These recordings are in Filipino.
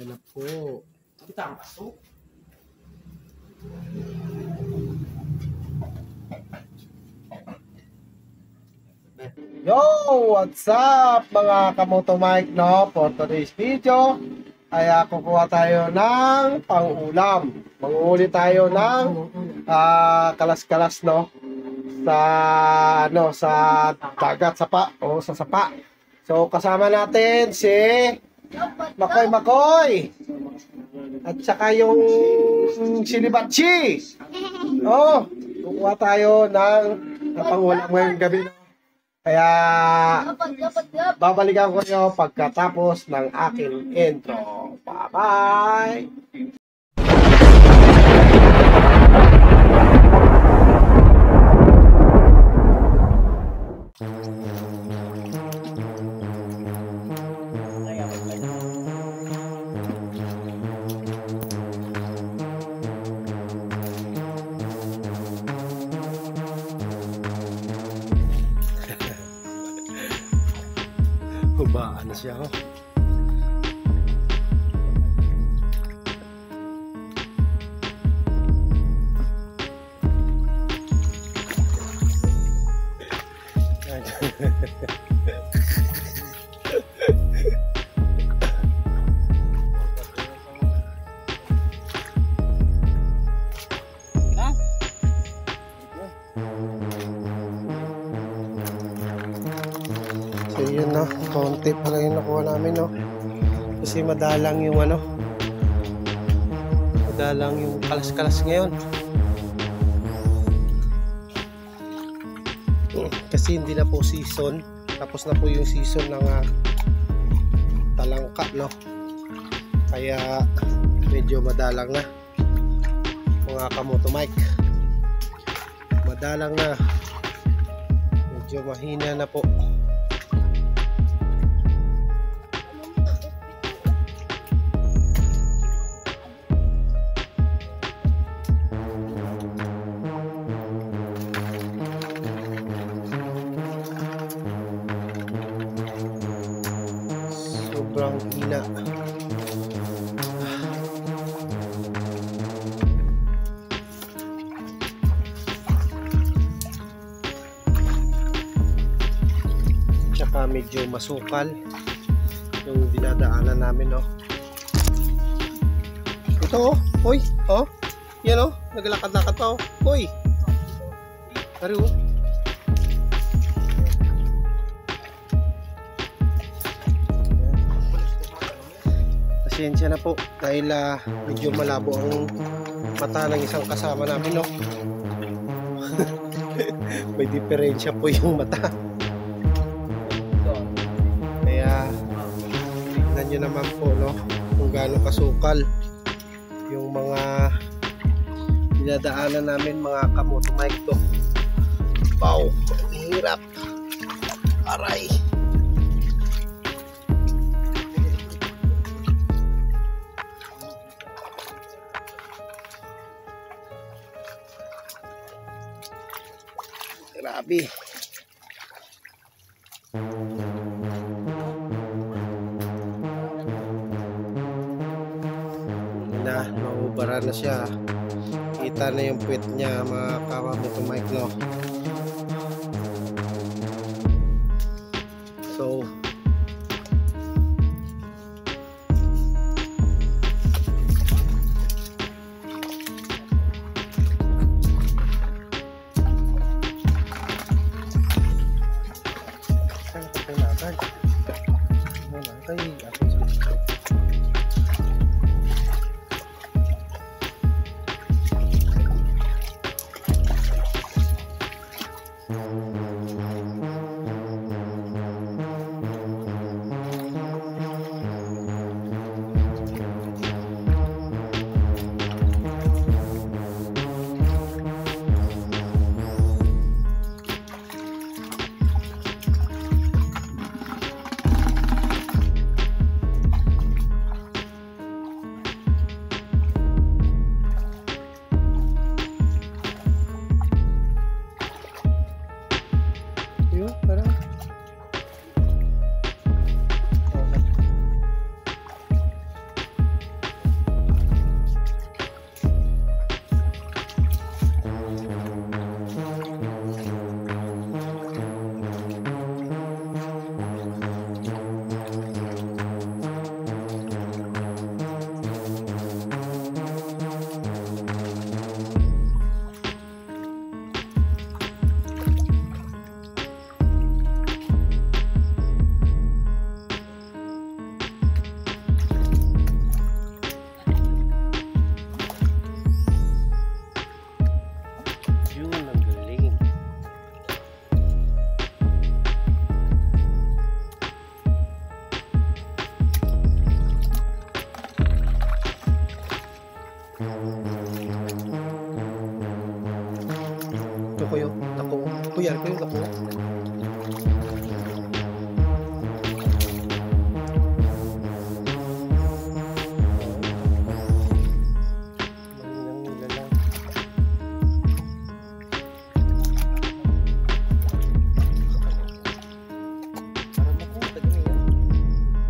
Yan na po. Kita ang pasok. Yo! What's up mga kamoto mic, no? For today's video ay kukuha tayo ng pang-ulam. Manguhuli tayo ng kalas-kalas, no? Sa dagat, sapa o sa sapa. So kasama natin si Makoy at saka yung Silibatchi. Oh, kukuha tayo ng pang-ulam ngayong gabi, no? Kaya babalikan ko nyo pagkatapos ng aking intro. Bye-bye! Hubaan na siya, oh. So yun, no, konti pa lang yung nakuha namin, no, kasi madalang yung madalang yung kalas-kalas ngayon kasi hindi na po season, tapos na po yung season ng talangka, no, kaya medyo madalang na mga kamoto mic, madalang na, medyo mahina na po. Sobrang hina. Tsaka medyo masukal yung dinadaanan namin, no. Ito, oh, hoy, oh, yan, oh, naglalakad-lakad pa, oh, hoy, ari, oh. Pasensya na po dahil medyo malabo ang mata ng isang kasama namin, no. May diferensya po yung mata. Kaya tignan nyo naman po, no, kung gaano kasukal yung mga dinadaanan namin mga kamoto mic to. Wow, hirap. Aray. Grabe. Naubara na siya. Kita na yung puwet niya mga kamoto mic, no. So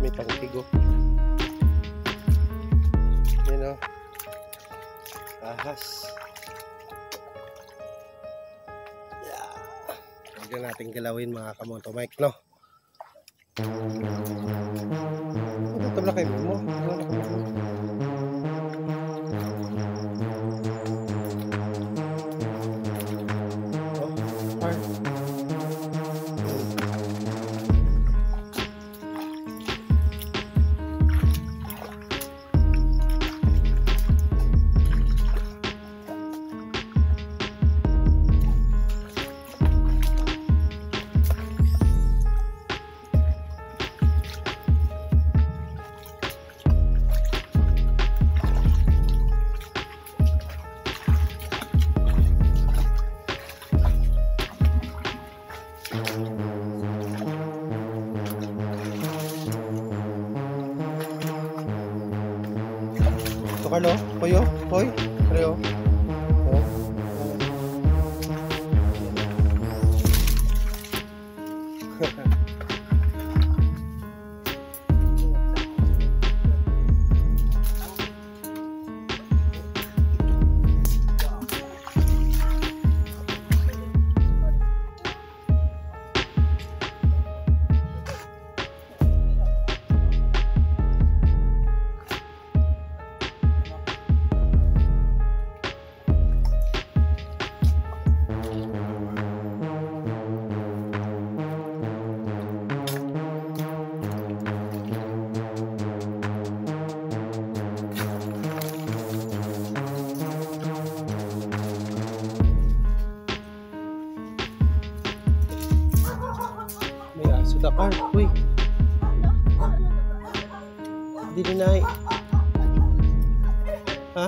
May pangtigo. Yan o. Ahas. Yeah. Huwag na natin galawin mga kamoto Mike, no? Ito na kayo mo. Carlo, Poyo, Poy, Reo. Dakar, uy. Hindi dinay. Ha?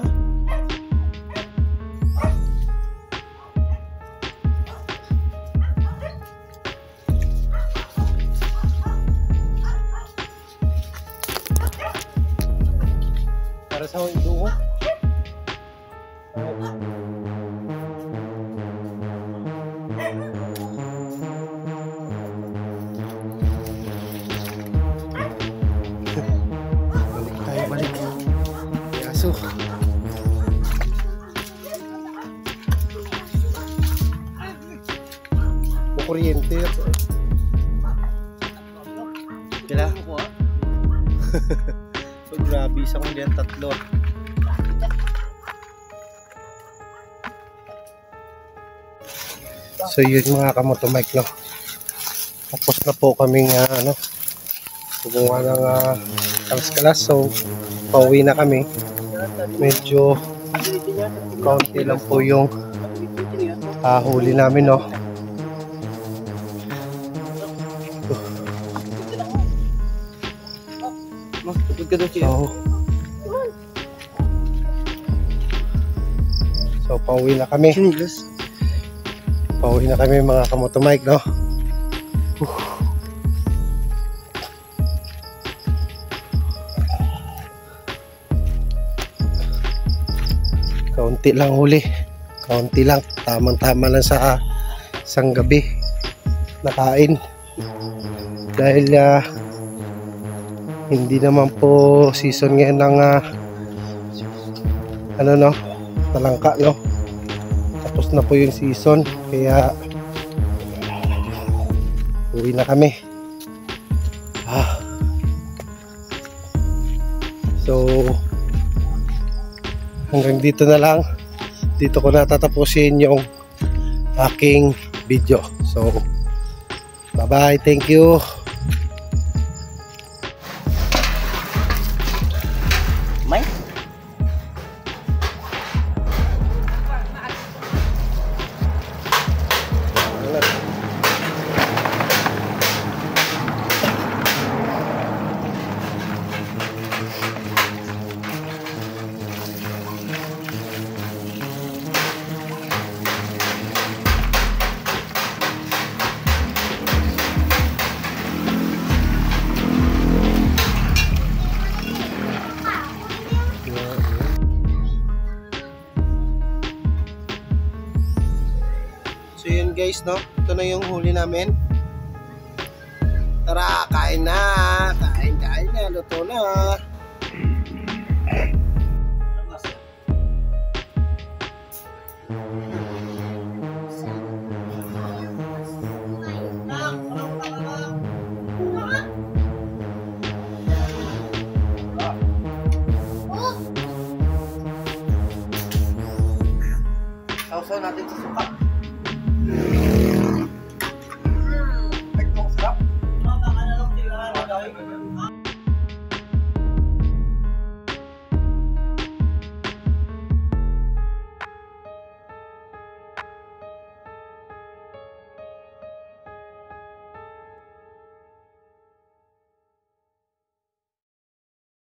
Para sa akong iduko. Kuryente. Kila? So, grabe, isang diyan, tatlo. So yun mga kamoto Mike, no? Tapos na po kaming gumawa ng kalas-kalas. So pauwi na kami. Medyo kaunti lang po yung huli namin, no? So pauwi na kami. Pauwi na kami mga kamoto Mike, no? Kaunti lang huli. Kaunti lang. Tamang-tama lang sa isang gabi nakain. Dahil hindi naman po season ngayon ng talangka, no? Tapos na po yung season, kaya uwi na kami. So hanggang dito na lang. Dito ko natatapusin yung aking video. So bye bye, thank you. So yun guys, no? Ito na yung huli namin. Tara, kain na! Kain, kain! luto na. Sausaw natin sa suka.